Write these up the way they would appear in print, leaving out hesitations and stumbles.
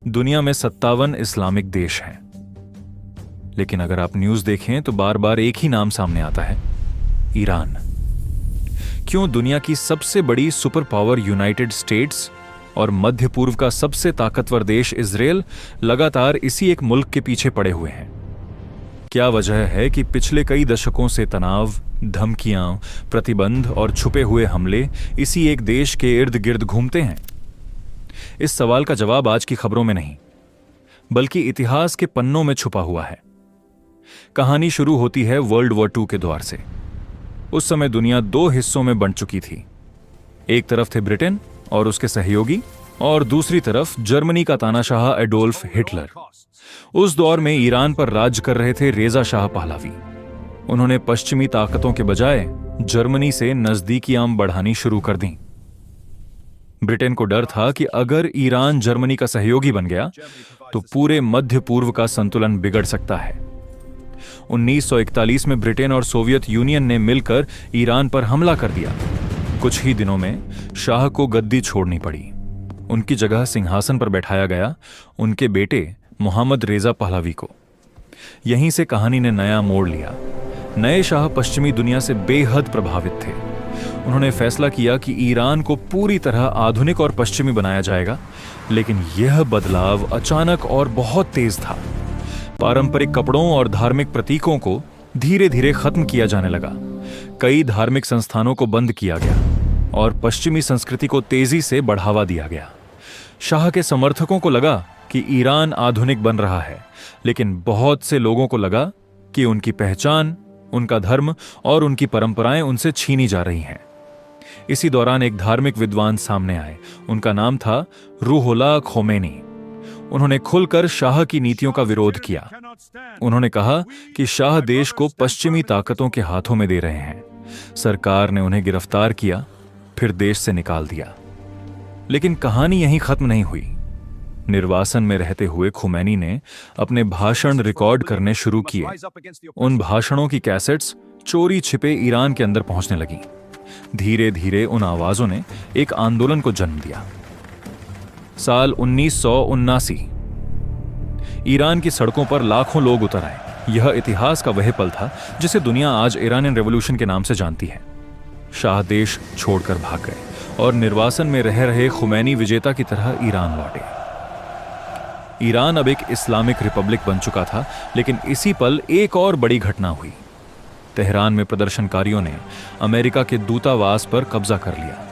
दुनिया में 57 इस्लामिक देश हैं, लेकिन अगर आप न्यूज देखें तो बार बार एक ही नाम सामने आता है, ईरान। क्यों दुनिया की सबसे बड़ी सुपर पावर यूनाइटेड स्टेट्स और मध्य पूर्व का सबसे ताकतवर देश इजराइल लगातार इसी एक मुल्क के पीछे पड़े हुए हैं? क्या वजह है कि पिछले कई दशकों से तनाव, धमकियां, प्रतिबंध और छुपे हुए हमले इसी एक देश के इर्द गिर्द घूमते हैं? इस सवाल का जवाब आज की खबरों में नहीं, बल्कि इतिहास के पन्नों में छुपा हुआ है। कहानी शुरू होती है वर्ल्ड वॉर II के द्वार से। उस समय दुनिया दो हिस्सों में बंट चुकी थी। एक तरफ थे ब्रिटेन और उसके सहयोगी, और दूसरी तरफ जर्मनी का तानाशाह एडोल्फ हिटलर। उस दौर में ईरान पर राज कर रहे थे रेजा शाह पहलवी। उन्होंने पश्चिमी ताकतों के बजाय जर्मनी से नजदीकियां बढ़ानी शुरू कर दी। ब्रिटेन को डर था कि अगर ईरान जर्मनी का सहयोगी बन गया तो पूरे मध्य पूर्व का संतुलन बिगड़ सकता है। 1941 में ब्रिटेन और सोवियत यूनियन ने मिलकर ईरान पर हमला कर दिया। कुछ ही दिनों में शाह को गद्दी छोड़नी पड़ी। उनकी जगह सिंहासन पर बैठाया गया उनके बेटे मोहम्मद रेजा पहलवी को। यहीं से कहानी ने नया मोड़ लिया। नए शाह पश्चिमी दुनिया से बेहद प्रभावित थे। उन्होंने फैसला किया कि ईरान को पूरी तरह आधुनिक और पश्चिमी बनाया जाएगा, लेकिन यह बदलाव अचानक और बहुत तेज था। पारंपरिक कपड़ों और धार्मिक प्रतीकों को धीरे धीरे खत्म किया जाने लगा। कई धार्मिक संस्थानों को बंद किया गया और पश्चिमी संस्कृति को तेजी से बढ़ावा दिया गया। शाह के समर्थकों को लगा कि ईरान आधुनिक बन रहा है, लेकिन बहुत से लोगों को लगा कि उनकी पहचान, उनका धर्म और उनकी परंपराएं उनसे छीनी जा रही हैं। इसी दौरान एक धार्मिक विद्वान सामने आए। उनका नाम था रूहुल्लाह खोमेनी। उन्होंने खुलकर शाह की नीतियों का विरोध किया। उन्होंने कहा कि शाह देश को पश्चिमी ताकतों के हाथों में दे रहे हैं। सरकार ने उन्हें गिरफ्तार किया, फिर देश से निकाल दिया। लेकिन कहानी यहीं खत्म नहीं हुई। निर्वासन में रहते हुए खोमेनी ने अपने भाषण रिकॉर्ड करने शुरू किए। उन भाषणों की कैसेट्स चोरी छिपे ईरान के अंदर पहुंचने लगी। धीरे धीरे उन आवाजों ने एक आंदोलन को जन्म दिया। साल 1979 ईरान की सड़कों पर लाखों लोग उतर आए। यह इतिहास का वह पल था जिसे दुनिया आज ईरानियन रेवोल्यूशन के नाम से जानती है। शाह देश छोड़कर भाग गए और निर्वासन में रह रहे खुमैनी विजेता की तरह ईरान लौटे। ईरान अब एक इस्लामिक रिपब्लिक बन चुका था, लेकिन इसी पल एक और बड़ी घटना हुई। तेहरान में प्रदर्शनकारियों ने अमेरिका के दूतावास पर कब्जा कर लिया।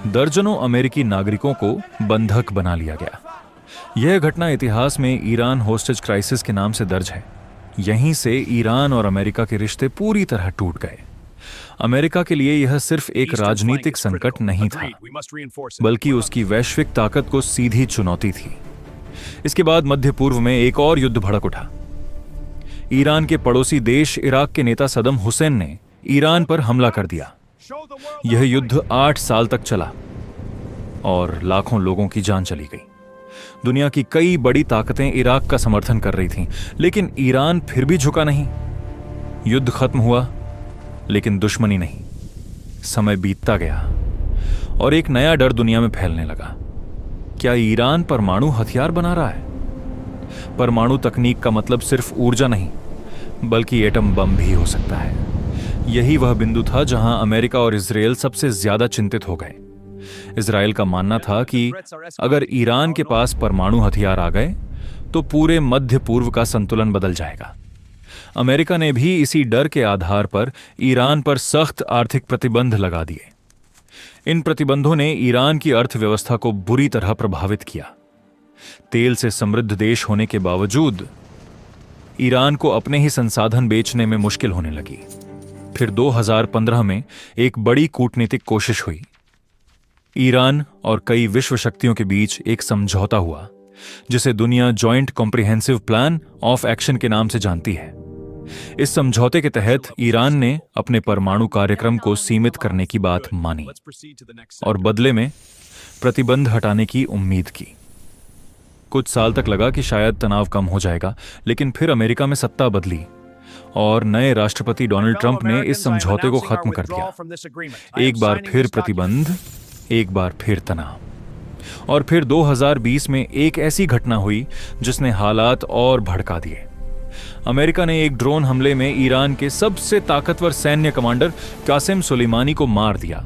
दर्जनों अमेरिकी नागरिकों को बंधक बना लिया गया। यह घटना इतिहास में ईरान होस्टेज क्राइसिस के नाम से दर्ज है। यहीं से ईरान और अमेरिका के रिश्ते पूरी तरह टूट गए। अमेरिका के लिए यह सिर्फ एक राजनीतिक संकट नहीं था, बल्कि उसकी वैश्विक ताकत को सीधी चुनौती थी। इसके बाद मध्य पूर्व में एक और युद्ध भड़क उठा। ईरान के पड़ोसी देश इराक के नेता सदम हुसैन ने ईरान पर हमला कर दिया। यह युद्ध 8 साल तक चला और लाखों लोगों की जान चली गई। दुनिया की कई बड़ी ताकतें इराक का समर्थन कर रही थीं, लेकिन ईरान फिर भी झुका नहीं। युद्ध खत्म हुआ, लेकिन दुश्मनी नहीं। समय बीतता गया और एक नया डर दुनिया में फैलने लगा। क्या ईरान परमाणु हथियार बना रहा है? परमाणु तकनीक का मतलब सिर्फ ऊर्जा नहीं, बल्कि एटम बम भी हो सकता है। यही वह बिंदु था जहां अमेरिका और इजराइल सबसे ज्यादा चिंतित हो गए। इजराइल का मानना था कि अगर ईरान के पास परमाणु हथियार आ गए तो पूरे मध्य पूर्व का संतुलन बदल जाएगा। अमेरिका ने भी इसी डर के आधार पर ईरान पर सख्त आर्थिक प्रतिबंध लगा दिए। इन प्रतिबंधों ने ईरान की अर्थव्यवस्था को बुरी तरह प्रभावित किया। तेल से समृद्ध देश होने के बावजूद ईरान को अपने ही संसाधन बेचने में मुश्किल होने लगी। फिर 2015 में एक बड़ी कूटनीतिक कोशिश हुई। ईरान और कई विश्व शक्तियों के बीच एक समझौता हुआ, जिसे दुनिया joint comprehensive plan of action के नाम से जानती है। इस समझौते के तहत ईरान ने अपने परमाणु कार्यक्रम को सीमित करने की बात मानी और बदले में प्रतिबंध हटाने की उम्मीद की। कुछ साल तक लगा कि शायद तनाव कम हो जाएगा, लेकिन फिर अमेरिका में सत्ता बदली और नए राष्ट्रपति डोनाल्ड ट्रंप ने इस समझौते को खत्म कर दिया। एक बार फिर प्रतिबंध, एक बार फिर तनाव। और फिर 2020 में एक ऐसी घटना हुई जिसने हालात और भड़का दिए। अमेरिका ने एक ड्रोन हमले में ईरान के सबसे ताकतवर सैन्य कमांडर कासिम सुलेमानी को मार दिया।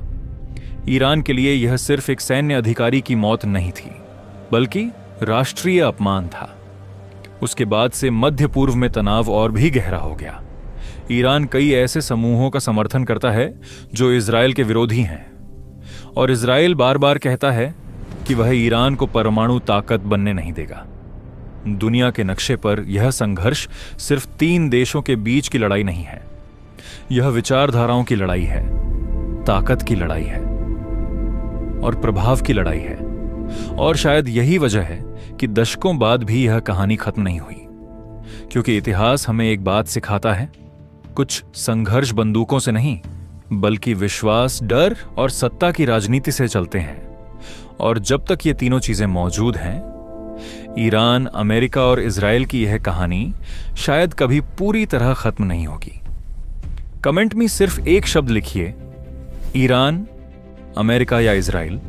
ईरान के लिए यह सिर्फ एक सैन्य अधिकारी की मौत नहीं थी, बल्कि राष्ट्रीय अपमान था। उसके बाद से मध्य पूर्व में तनाव और भी गहरा हो गया। ईरान कई ऐसे समूहों का समर्थन करता है जो इजराइल के विरोधी हैं, और इजराइल बार बार कहता है कि वह ईरान को परमाणु ताकत बनने नहीं देगा। दुनिया के नक्शे पर यह संघर्ष सिर्फ 3 देशों के बीच की लड़ाई नहीं है, यह विचारधाराओं की लड़ाई है, ताकत की लड़ाई है और प्रभाव की लड़ाई है। और शायद यही वजह है कि दशकों बाद भी यह कहानी खत्म नहीं हुई, क्योंकि इतिहास हमें एक बात सिखाता है, कुछ संघर्ष बंदूकों से नहीं बल्कि विश्वास, डर और सत्ता की राजनीति से चलते हैं। और जब तक ये तीनों चीजें मौजूद हैं, ईरान, अमेरिका और इजराइल की यह कहानी शायद कभी पूरी तरह खत्म नहीं होगी। कमेंट में सिर्फ एक शब्द लिखिए, ईरान, अमेरिका या इजराइल।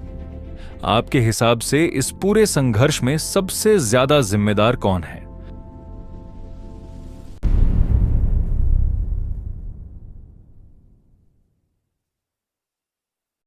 आपके हिसाब से इस पूरे संघर्ष में सबसे ज्यादा जिम्मेदार कौन है?